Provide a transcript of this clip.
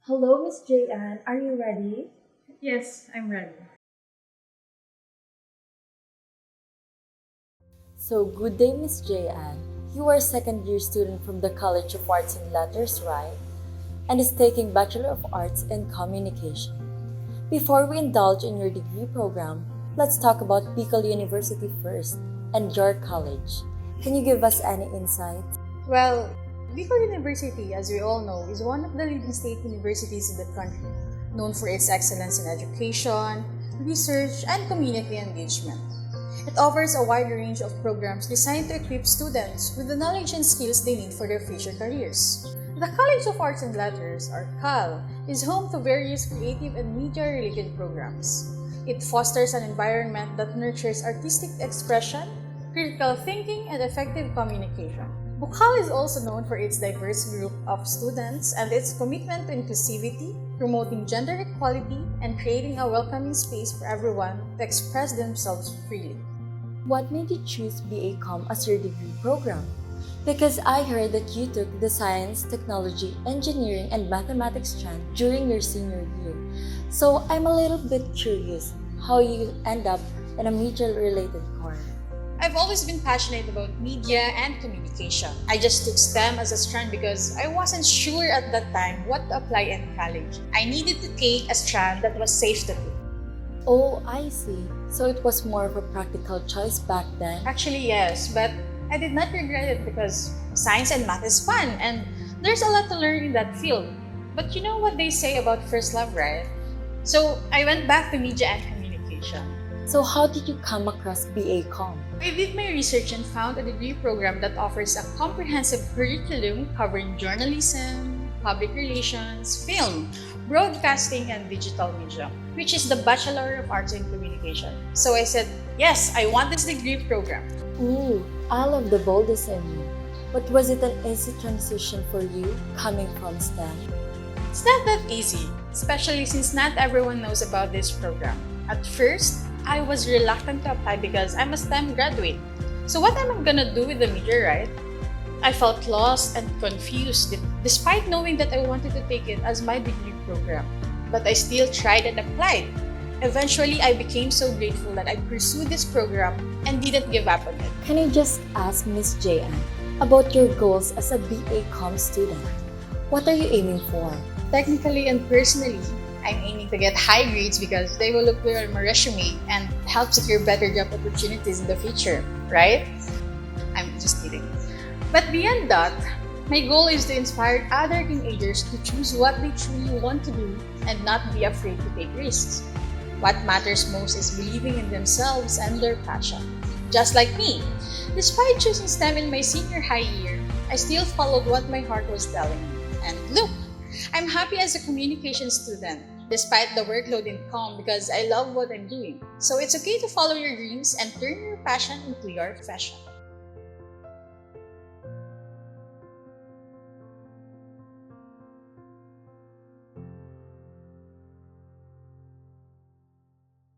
Hello, Miss J.Ann. Are you ready? Yes, I'm ready. So, good day, Miss J.Ann. You are a second year student from the College of Arts and Letters, right? And is taking Bachelor of Arts in Communication. Before we indulge in your degree program, let's talk about Bicol University first and your college. Can you give us any insight? Well, Bicol University, as we all know, is one of the leading state universities in the country, known for its excellence in education, research, and community engagement. It offers a wide range of programs designed to equip students with the knowledge and skills they need for their future careers. The College of Arts and Letters, or CAL, is home to various creative and media-related programs. It fosters an environment that nurtures artistic expression, critical thinking, and effective communication. Bukal is also known for its diverse group of students and its commitment to inclusivity, promoting gender equality, and creating a welcoming space for everyone to express themselves freely. What made you choose BACOMM as your degree program? Because I heard that you took the science, technology, engineering, and mathematics strand during your senior year. So I'm a little bit curious how you end up in a media-related course. I've always been passionate about media and communication. I just took STEM as a strand because I wasn't sure at that time what to apply in college. I needed to take a strand that was safe to take. Oh, I see. So it was more of a practical choice back then. Actually, yes, but I did not regret it because science and math is fun and there's a lot to learn in that field. But you know what they say about first love, right? So I went back to media and communication. So how did you come across BACOMM? I did my research and found a degree program that offers a comprehensive curriculum covering journalism, public relations, film, broadcasting, and digital media, which is the Bachelor of Arts in Communication. So I said, yes, I want this degree program. Ooh, I love the boldness in you. But was it an easy transition for you coming from STEM? It's not that easy, especially since not everyone knows about this program. At first, I was reluctant to apply because I'm a STEM graduate. So what am I gonna do with the media, right? I felt lost and confused despite knowing that I wanted to take it as my degree program. But I still tried and applied. Eventually, I became so grateful that I pursued this program and didn't give up on it. Can I just ask Miss J.Ann about your goals as a BACOMM student? What are you aiming for? Technically and personally, I'm aiming to get high grades because they will look good on my resume and help secure better job opportunities in the future, right? I'm just kidding. But beyond that, my goal is to inspire other teenagers to choose what they truly want to do and not be afraid to take risks. What matters most is believing in themselves and their passion. Just like me, despite choosing STEM in my senior high year, I still followed what my heart was telling me. And look, I'm happy as a communication student, despite the workload in comm because I love what I'm doing. So it's okay to follow your dreams and turn your passion into your profession.